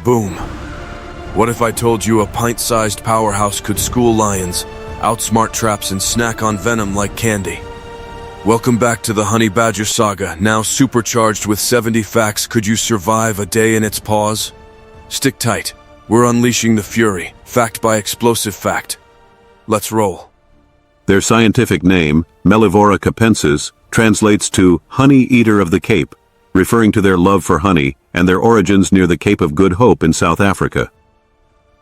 Boom. What if I told you a pint-sized powerhouse could school lions, outsmart traps, and snack on venom like candy? Welcome back to the Honey Badger saga, now supercharged with 70 facts. Could you survive a day in its paws? Stick tight. We're unleashing the fury, fact by explosive fact. Let's roll. Their scientific name, Mellivora capensis, translates to honey eater of the Cape, referring to their love for honey and their origins near the Cape of Good Hope in South Africa.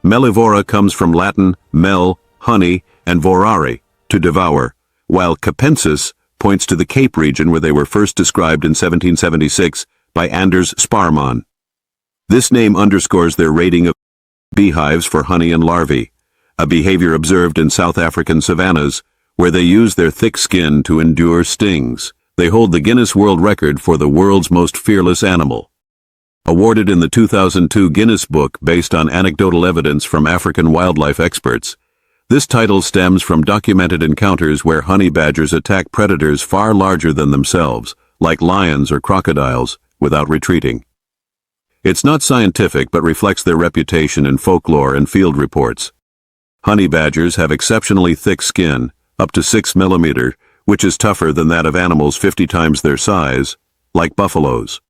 Mellivora comes from Latin mel, honey, and vorare, to devour, while capensis points to the Cape region where they were first described in 1776 by Anders Sparrman. This name underscores their raiding of beehives for honey and larvae, a behavior observed in South African savannas where they use their thick skin to endure stings. They hold the Guinness World Record for the world's most fearless animal. Awarded in the 2002 Guinness Book based on anecdotal evidence from African wildlife experts, this title stems from documented encounters where honey badgers attack predators far larger than themselves, like lions or crocodiles, without retreating. It's not scientific but reflects their reputation in folklore and field reports. Honey badgers have exceptionally thick skin, up to 6 millimeters, which is tougher than that of animals 50 times their size, like buffaloes.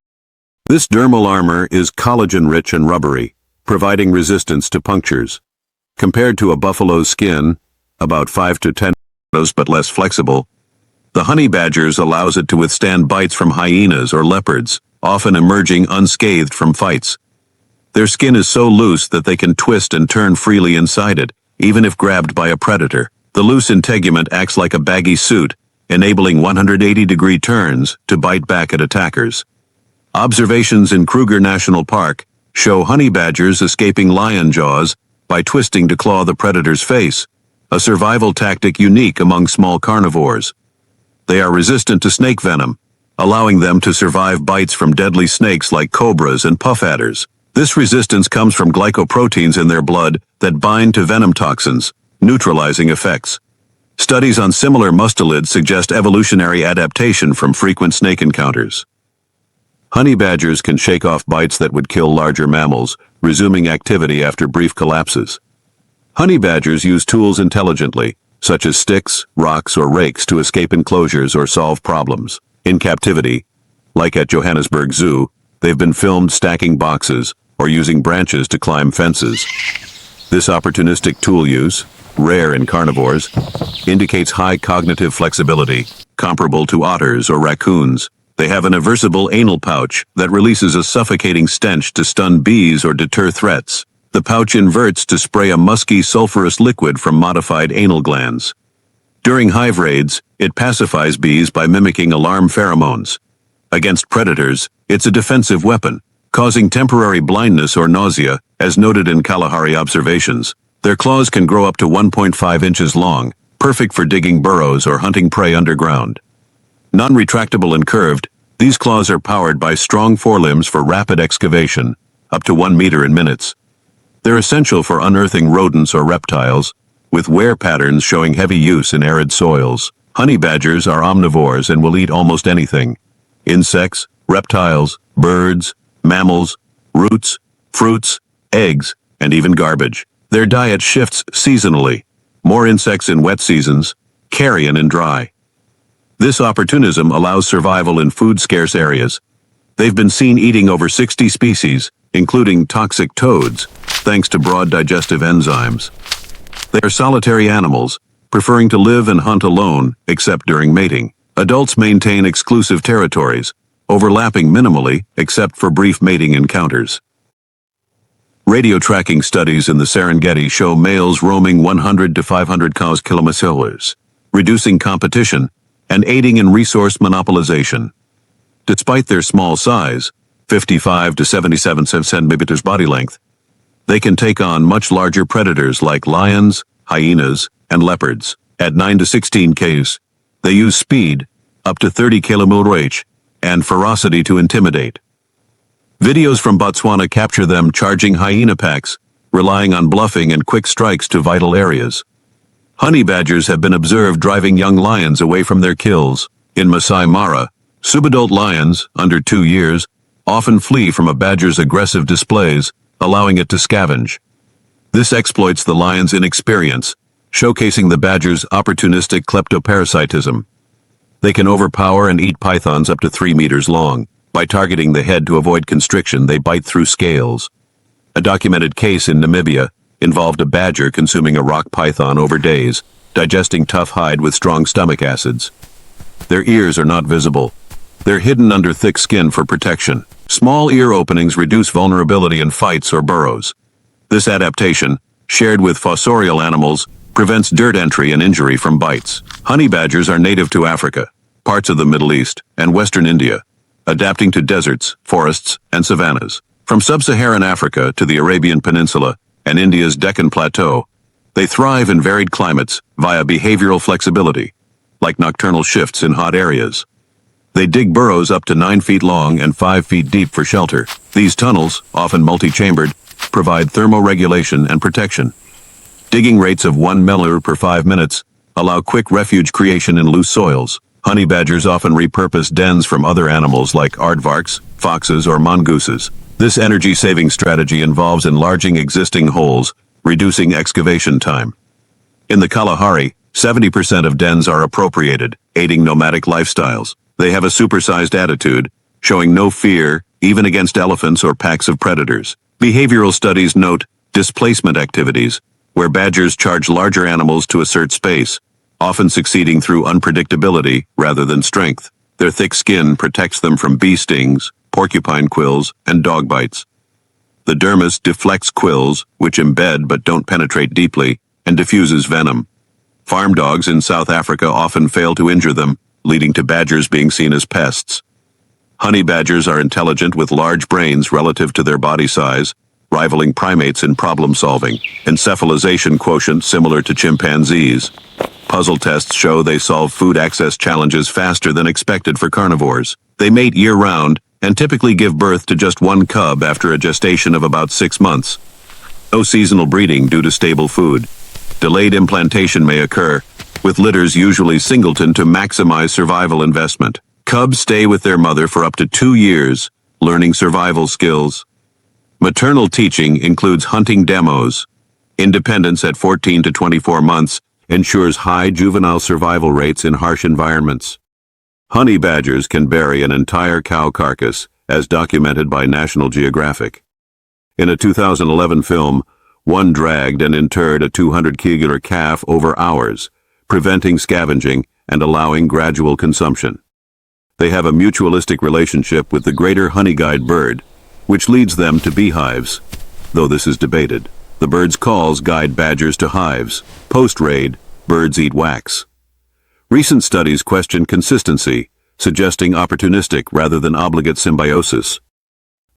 This dermal armor is collagen-rich and rubbery, providing resistance to punctures. Compared to a buffalo's skin, about 5 to 10 but less flexible, the honey badger's allows it to withstand bites from hyenas or leopards, often emerging unscathed from fights. Their skin is so loose that they can twist and turn freely inside it, even if grabbed by a predator. The loose integument acts like a baggy suit, enabling 180-degree turns to bite back at attackers. Observations in Kruger National Park show honey badgers escaping lion jaws by twisting to claw the predator's face, a survival tactic unique among small carnivores. They are resistant to snake venom, allowing them to survive bites from deadly snakes like cobras and puff adders. This resistance comes from glycoproteins in their blood that bind to venom toxins, neutralizing effects. Studies on similar mustelids suggest evolutionary adaptation from frequent snake encounters. Honey badgers can shake off bites that would kill larger mammals, resuming activity after brief collapses. Honey badgers use tools intelligently, such as sticks, rocks, or rakes to escape enclosures or solve problems. In captivity, like at Johannesburg Zoo, they've been filmed stacking boxes or using branches to climb fences. This opportunistic tool use, rare in carnivores, indicates high cognitive flexibility, comparable to otters or raccoons. They have an reversible anal pouch that releases a suffocating stench to stun bees or deter threats. The pouch inverts to spray a musky, sulfurous liquid from modified anal glands. During hive raids, it pacifies bees by mimicking alarm pheromones. Against predators, it's a defensive weapon, causing temporary blindness or nausea, as noted in Kalahari observations. Their claws can grow up to 1.5 inches long, perfect for digging burrows or hunting prey underground. Non-retractable and curved, these claws are powered by strong forelimbs for rapid excavation, up to 1 meter in minutes. They're essential for unearthing rodents or reptiles, with wear patterns showing heavy use in arid soils. Honey badgers are omnivores and will eat almost anything: insects, reptiles, birds, mammals, roots, fruits, eggs, and even garbage. Their diet shifts seasonally: more insects in wet seasons, carrion in dry. This opportunism allows survival in food-scarce areas. They've been seen eating over 60 species, including toxic toads, thanks to broad digestive enzymes. They are solitary animals, preferring to live and hunt alone, except during mating. Adults maintain exclusive territories, overlapping minimally, except for brief mating encounters. Radio tracking studies in the Serengeti show males roaming 100 to 500 kilometers, reducing competition and aiding in resource monopolization. Despite their small size, 55 to 77 centimeters body length, they can take on much larger predators like lions, hyenas, and leopards. At 9 to 16 km, they use speed, up to 30 km/h, and ferocity to intimidate. Videos from Botswana capture them charging hyena packs, relying on bluffing and quick strikes to vital areas. Honey badgers have been observed driving young lions away from their kills. In Masai Mara, subadult lions, under 2 years, often flee from a badger's aggressive displays, allowing it to scavenge. This exploits the lion's inexperience, showcasing the badger's opportunistic kleptoparasitism. They can overpower and eat pythons up to 3 meters long. By targeting the head to avoid constriction, they bite through scales. A documented case in Namibia involved a badger consuming a rock python over days, digesting tough hide with strong stomach acids. Their ears are not visible. They're hidden under thick skin for protection. Small ear openings reduce vulnerability in fights or burrows. This adaptation, shared with fossorial animals, prevents dirt entry and injury from bites. Honey badgers are native to Africa, parts of the Middle East, and western India, adapting to deserts, forests, and savannas. From sub-Saharan Africa to the Arabian Peninsula and India's Deccan Plateau, they thrive in varied climates via behavioral flexibility, like nocturnal shifts in hot areas. They dig burrows up to 9 feet long and 5 feet deep for shelter. These tunnels, often multi-chambered, provide thermoregulation and protection. Digging rates of 1 milliliter per 5 minutes allow quick refuge creation in loose soils. Honey badgers often repurpose dens from other animals like aardvarks, foxes, or mongooses. This energy-saving strategy involves enlarging existing holes, reducing excavation time. In the Kalahari, 70% of dens are appropriated, aiding nomadic lifestyles. They have a supersized attitude, showing no fear even against elephants or packs of predators. Behavioral studies note displacement activities, where badgers charge larger animals to assert space, often succeeding through unpredictability rather than strength. Their thick skin protects them from bee stings, porcupine quills, and dog bites. The dermis deflects quills, which embed but don't penetrate deeply, and diffuses venom. Farm dogs in South Africa often fail to injure them, leading to badgers being seen as pests. Honey badgers are intelligent with large brains relative to their body size, rivaling primates in problem-solving, encephalization quotient similar to chimpanzees. Puzzle tests show they solve food access challenges faster than expected for carnivores. They mate year-round and typically give birth to just 1 cub after a gestation of about 6 months. No seasonal breeding due to stable food. Delayed implantation may occur, with litters usually singleton to maximize survival investment. Cubs stay with their mother for up to 2 years, learning survival skills. Maternal teaching includes hunting demos. Independence at 14 to 24 months ensures high juvenile survival rates in harsh environments. Honey badgers can bury an entire cow carcass, as documented by National Geographic. In a 2011 film, one dragged and interred a 200-kilo calf over hours, preventing scavenging and allowing gradual consumption. They have a mutualistic relationship with the greater honey-guide bird, which leads them to beehives, though this is debated. The bird's calls guide badgers to hives. Post-raid, birds eat wax. Recent studies question consistency, suggesting opportunistic rather than obligate symbiosis.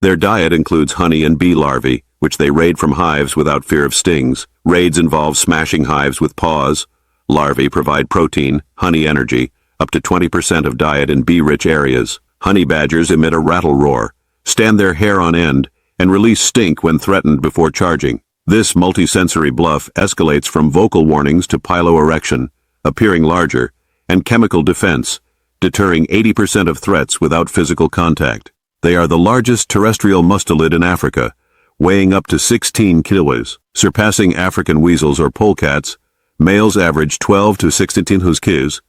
Their diet includes honey and bee larvae, which they raid from hives without fear of stings. Raids involve smashing hives with paws. Larvae provide protein, honey energy, up to 20% of diet in bee-rich areas. Honey badgers emit a rattle roar, stand their hair on end, and release stink when threatened before charging. This multisensory bluff escalates from vocal warnings to piloerection, appearing larger, and chemical defense, deterring 80% of threats without physical contact. They are the largest terrestrial mustelid in Africa, weighing up to 16 kilos, surpassing African weasels or polecats. Males average 12 to 16 kilos,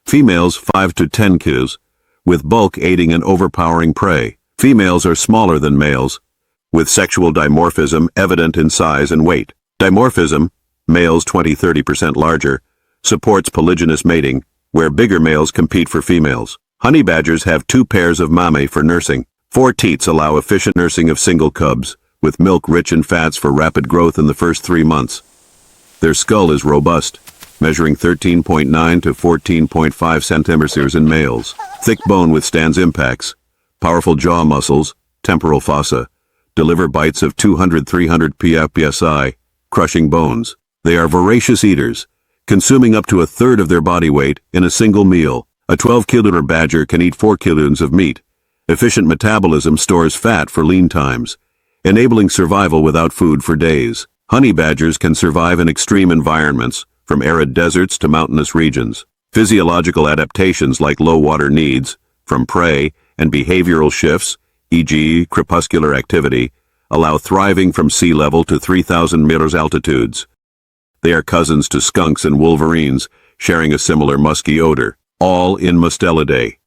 females 5 to 10 kilos, with bulk aiding in overpowering prey. Females are smaller than males, with sexual dimorphism evident in size and weight. Dimorphism, males 20–30% larger, supports polygynous mating, where bigger males compete for females. Honey badgers have 2 pairs of mammae for nursing. 4 teats allow efficient nursing of single cubs, with milk rich in fats for rapid growth in the first 3 months. Their skull is robust, measuring 13.9 to 14.5 centimeters in males. Thick bone withstands impacts. Powerful jaw muscles, temporal fossa, deliver bites of 200–300 psi, crushing bones. They are voracious eaters, consuming up to a third of their body weight in a single meal. A 12-kilo badger can eat 4 kilos of meat. Efficient metabolism stores fat for lean times, enabling survival without food for days. Honey badgers can survive in extreme environments, from arid deserts to mountainous regions. Physiological adaptations like low water needs, from prey, and behavioral shifts, e.g. crepuscular activity, allow thriving from sea level to 3,000 meters altitudes. They are cousins to skunks and wolverines, sharing a similar musky odor, all in Mustelidae.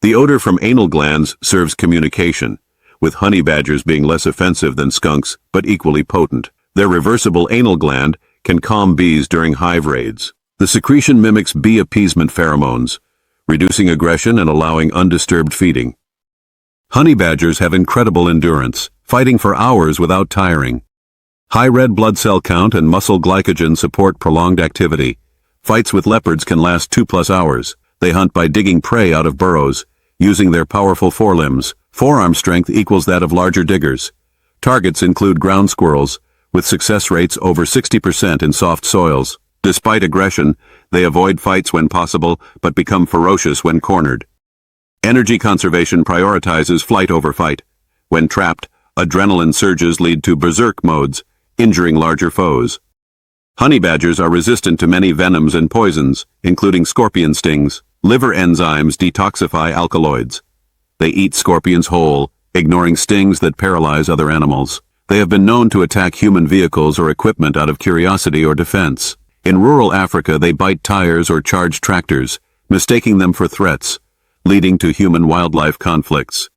The odor from anal glands serves communication, with honey badgers being less offensive than skunks but equally potent. Their reversible anal gland can calm bees during hive raids. The secretion mimics bee appeasement pheromones, reducing aggression and allowing undisturbed feeding. Honey badgers have incredible endurance, fighting for hours without tiring. High red blood cell count and muscle glycogen support prolonged activity. Fights with leopards can last 2+ hours. They hunt by digging prey out of burrows, using their powerful forelimbs. Forearm strength equals that of larger diggers. Targets include ground squirrels, with success rates over 60% in soft soils. Despite aggression, they avoid fights when possible, but become ferocious when cornered. Energy conservation prioritizes flight over fight. When trapped, adrenaline surges lead to berserk modes, injuring larger foes. Honey badgers are resistant to many venoms and poisons, including scorpion stings. Liver enzymes detoxify alkaloids. They eat scorpions whole, ignoring stings that paralyze other animals. They have been known to attack human vehicles or equipment out of curiosity or defense. In rural Africa, they bite tires or charge tractors, mistaking them for threats, leading to human-wildlife conflicts.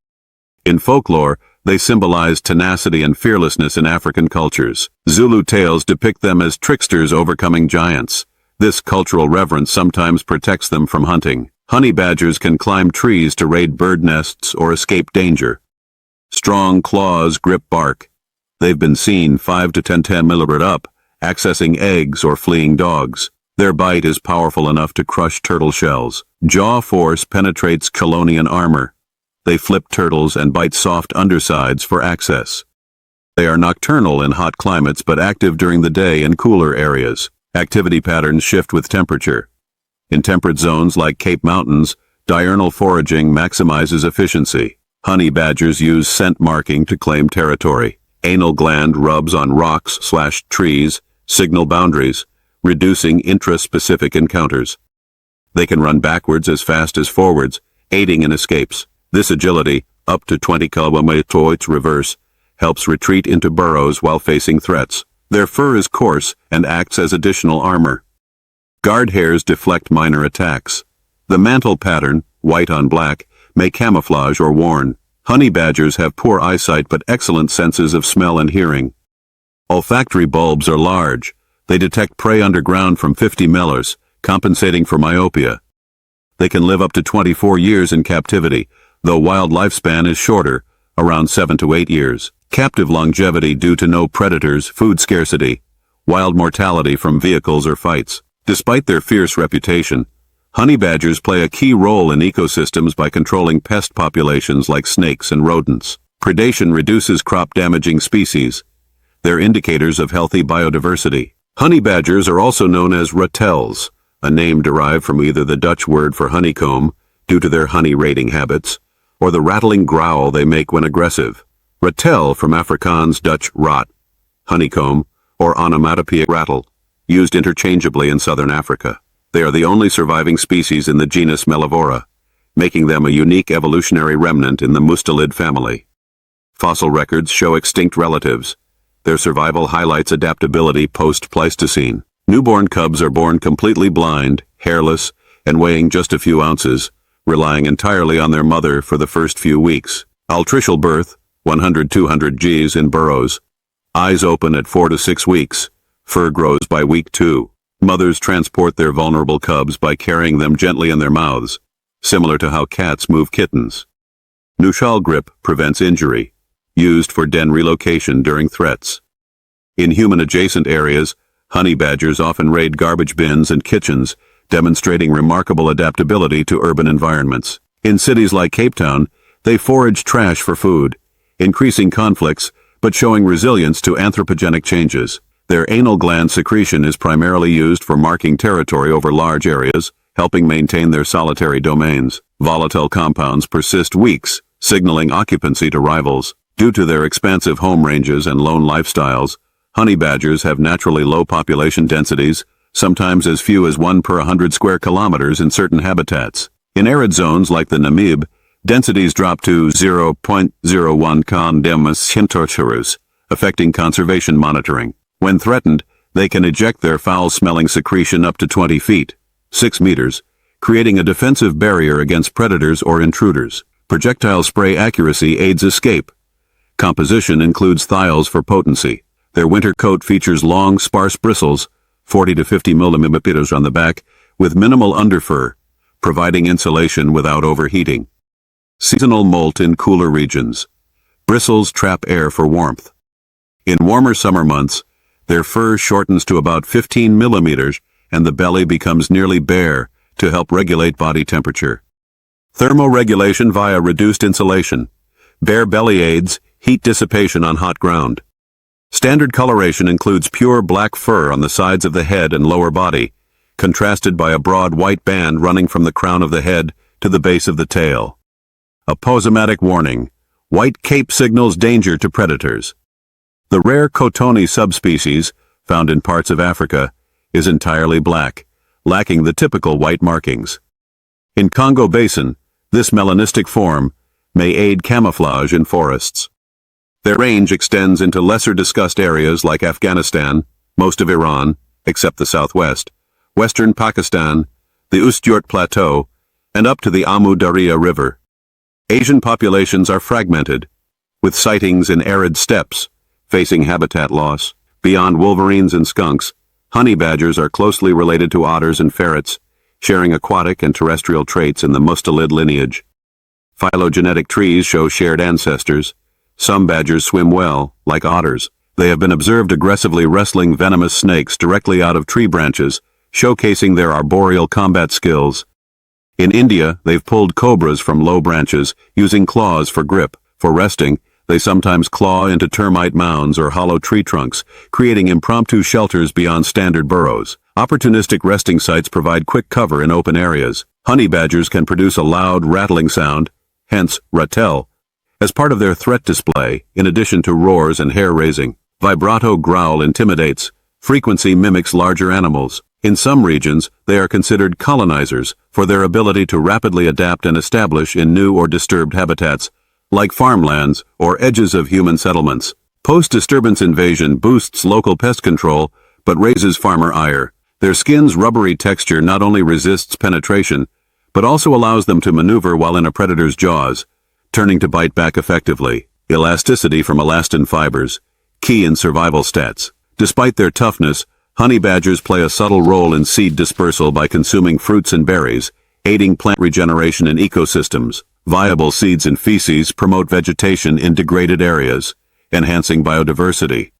In folklore, they symbolize tenacity and fearlessness in African cultures. Zulu tales depict them as tricksters overcoming giants. This cultural reverence sometimes protects them from hunting. Honey badgers can climb trees to raid bird nests or escape danger. Strong claws grip bark. They've been seen 5 to 10 mm up, accessing eggs or fleeing dogs. Their bite is powerful enough to crush turtle shells. Jaw force penetrates chelonian armor. They flip turtles and bite soft undersides for access. They are nocturnal in hot climates but active during the day in cooler areas. Activity patterns shift with temperature. In temperate zones like Cape Mountains, diurnal foraging maximizes efficiency. Honey badgers use scent marking to claim territory. Anal gland rubs on rocks/trees, signal boundaries, reducing intraspecific encounters. They can run backwards as fast as forwards, aiding in escapes. This agility, up to 20 km reverse, helps retreat into burrows while facing threats. Their fur is coarse and acts as additional armor. Guard hairs deflect minor attacks. The mantle pattern, white on black, may camouflage or warn. Honey badgers have poor eyesight but excellent senses of smell and hearing. Olfactory bulbs are large. They detect prey underground from 50 millers, compensating for myopia. They can live up to 24 years in captivity, though wild lifespan is shorter, around 7 to 8 years. Captive longevity due to no predators, food scarcity, wild mortality from vehicles or fights. Despite their fierce reputation, honey badgers play a key role in ecosystems by controlling pest populations like snakes and rodents. Predation reduces crop-damaging species. They're indicators of healthy biodiversity. Honey badgers are also known as ratels, a name derived from either the Dutch word for honeycomb, due to their honey raiding habits, or the rattling growl they make when aggressive. Ratel from Afrikaans Dutch rat, honeycomb, or onomatopoeic rattle, used interchangeably in southern Africa. They are the only surviving species in the genus Mellivora, making them a unique evolutionary remnant in the mustelid family. Fossil records show extinct relatives. Their survival highlights adaptability post-Pleistocene. Newborn cubs are born completely blind, hairless, and weighing just a few ounces, relying entirely on their mother for the first few weeks. Altricial birth, 100-200 Gs in burrows. Eyes open at 4 to 6 weeks. Fur grows by week 2. Mothers transport their vulnerable cubs by carrying them gently in their mouths, similar to how cats move kittens. Nuchal grip prevents injury, used for den relocation during threats. In human-adjacent areas, honey badgers often raid garbage bins and kitchens, demonstrating remarkable adaptability to urban environments. In cities like Cape Town, they forage trash for food, increasing conflicts but showing resilience to anthropogenic changes. Their anal gland secretion is primarily used for marking territory over large areas, helping maintain their solitary domains. Volatile compounds persist weeks, signaling occupancy to rivals. Due to their expansive home ranges and lone lifestyles, honey badgers have naturally low population densities, sometimes as few as 1 per 100 square kilometers in certain habitats. In arid zones like the Namib, densities drop to 0.01 condemus hintorcherus, affecting conservation monitoring. When threatened, they can eject their foul-smelling secretion up to 20 feet, 6 meters, creating a defensive barrier against predators or intruders. Projectile spray accuracy aids escape. Composition includes thiols for potency. Their winter coat features long, sparse bristles, 40 to 50 millimeters on the back, with minimal underfur, providing insulation without overheating. Seasonal molt in cooler regions. Bristles trap air for warmth. In warmer summer months, their fur shortens to about 15 millimeters and the belly becomes nearly bare to help regulate body temperature. Thermoregulation via reduced insulation. Bare belly aids heat dissipation on hot ground. Standard coloration includes pure black fur on the sides of the head and lower body, contrasted by a broad white band running from the crown of the head to the base of the tail. Aposematic warning. White cape signals danger to predators. The rare Cotoni subspecies, found in parts of Africa, is entirely black, lacking the typical white markings. In Congo Basin, this melanistic form may aid camouflage in forests. Their range extends into lesser discussed areas like Afghanistan, most of Iran, except the southwest, western Pakistan, the Ustyurt Plateau, and up to the Amu Darya River. Asian populations are fragmented, with sightings in arid steppes, facing habitat loss. Beyond wolverines and skunks, honey badgers are closely related to otters and ferrets, sharing aquatic and terrestrial traits in the mustelid lineage. Phylogenetic trees show shared ancestors. Some badgers swim well, like otters. They have been observed aggressively wrestling venomous snakes directly out of tree branches, showcasing their arboreal combat skills. In India, they've pulled cobras from low branches, using claws for grip. For resting, they sometimes claw into termite mounds or hollow tree trunks, creating impromptu shelters beyond standard burrows. Opportunistic resting sites provide quick cover in open areas. Honey badgers can produce a loud, rattling sound, hence ratel, as part of their threat display, in addition to roars and hair-raising. Vibrato growl intimidates. Frequency mimics larger animals. In some regions, they are considered colonizers for their ability to rapidly adapt and establish in new or disturbed habitats, like farmlands or edges of human settlements. Post-disturbance invasion boosts local pest control, but raises farmer ire. Their skin's rubbery texture not only resists penetration, but also allows them to maneuver while in a predator's jaws, turning to bite back effectively. Elasticity from elastin fibers, key in survival stats. Despite their toughness, honey badgers play a subtle role in seed dispersal by consuming fruits and berries, aiding plant regeneration in ecosystems. Viable seeds and feces promote vegetation in degraded areas, enhancing biodiversity.